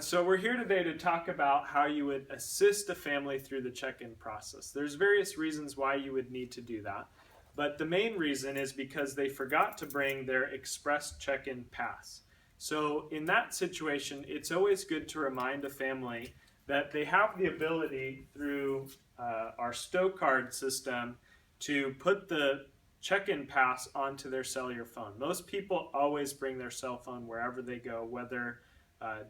So we're here today to talk about how you would assist a family through the check-in process. There's various reasons why you would need to do that, but the main reason is because they forgot to bring their express check-in pass. So in that situation, it's always good to remind a family that they have the ability through our Stow card system to put the check-in pass onto their cellular phone. Most people always bring their cell phone wherever they go, whether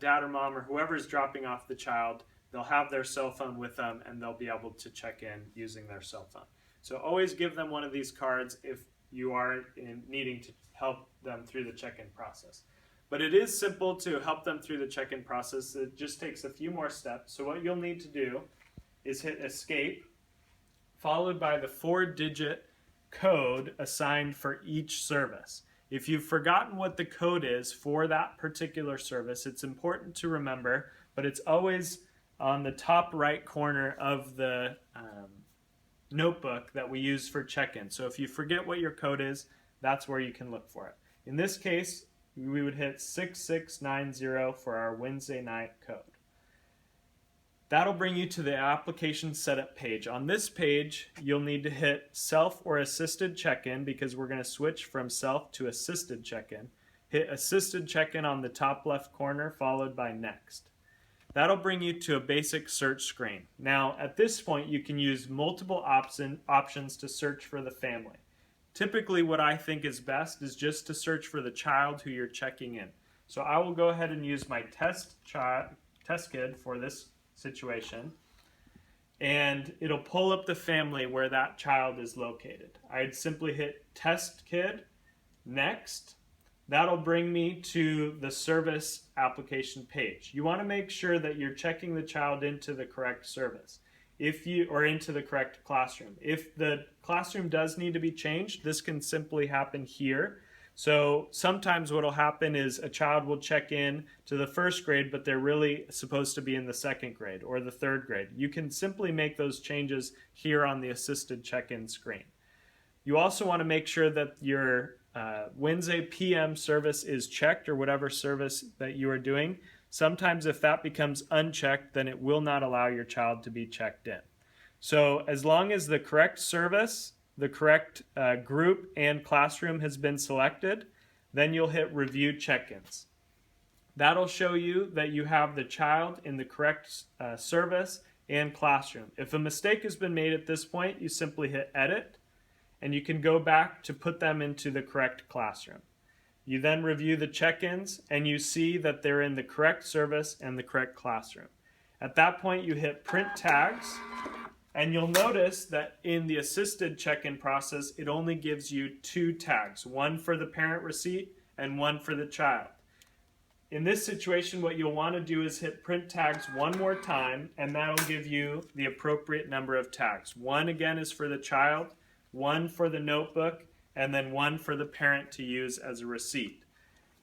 dad or mom or whoever's dropping off the child, they'll have their cell phone with them and they'll be able to check in using their cell phone. So always give them one of these cards if you are needing to help them through the check-in process. But it is simple to help them through the check-in process. It just takes a few more steps. So what you'll need to do is hit escape, followed by the 4-digit code assigned for each service. If you've forgotten what the code is for that particular service, it's important to remember, but it's always on the top right corner of the notebook that we use for check-in. So if you forget what your code is, that's where you can look for it. In this case, we would hit 6690 for our Wednesday night code. That'll bring you to the application setup page. On this page, you'll need to hit self or assisted check-in because we're going to switch from self to assisted check-in. Hit assisted check-in on the top left corner, followed by next. That'll bring you to a basic search screen. Now, at this point, you can use multiple options to search for the family. Typically, what I think is best is just to search for the child who you're checking in. So I will go ahead and use my test kid for this situation, and it'll pull up the family where that child is located. I'd simply hit test kid, next. That'll bring me to the service application page. You want to make sure that you're checking the child into the correct service or into the correct classroom. If the classroom does need to be changed, this can simply happen here. So sometimes what will happen is a child will check in to the first grade, but they're really supposed to be in the second grade or the third grade. You can simply make those changes here on the assisted check-in screen. You also want to make sure that your Wednesday PM service is checked, or whatever service that you are doing. Sometimes if that becomes unchecked, then it will not allow your child to be checked in. So as long as the correct service, the correct group and classroom has been selected, then you'll hit review check-ins. That'll show you that you have the child in the correct service and classroom. If a mistake has been made at this point, you simply hit edit and you can go back to put them into the correct classroom. You then review the check-ins and you see that they're in the correct service and the correct classroom. At that point, you hit print tags. And you'll notice that in the assisted check-in process, it only gives you 2 tags, one for the parent receipt and one for the child. In this situation, what you'll want to do is hit print tags one more time, and that'll give you the appropriate number of tags. One, again, is for the child, one for the notebook, and then one for the parent to use as a receipt.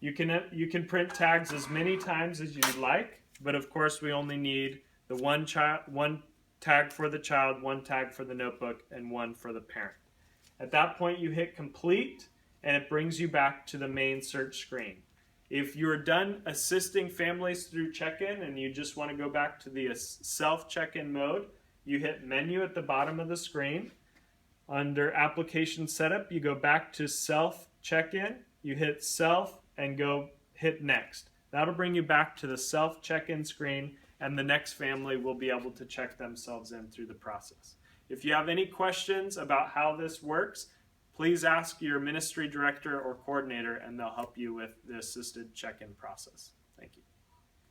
You can print tags as many times as you'd like, but of course, we only need the one tag for the child, one tag for the notebook, and one for the parent. At that point, you hit complete, and it brings you back to the main search screen. If you're done assisting families through check-in and you just want to go back to the self-check-in mode, you hit menu at the bottom of the screen. Under application setup, you go back to self-check-in, you hit self, and go hit next. That'll bring you back to the self-check-in screen, and the next family will be able to check themselves in through the process. If you have any questions about how this works, please ask your ministry director or coordinator, and they'll help you with the assisted check-in process. Thank you.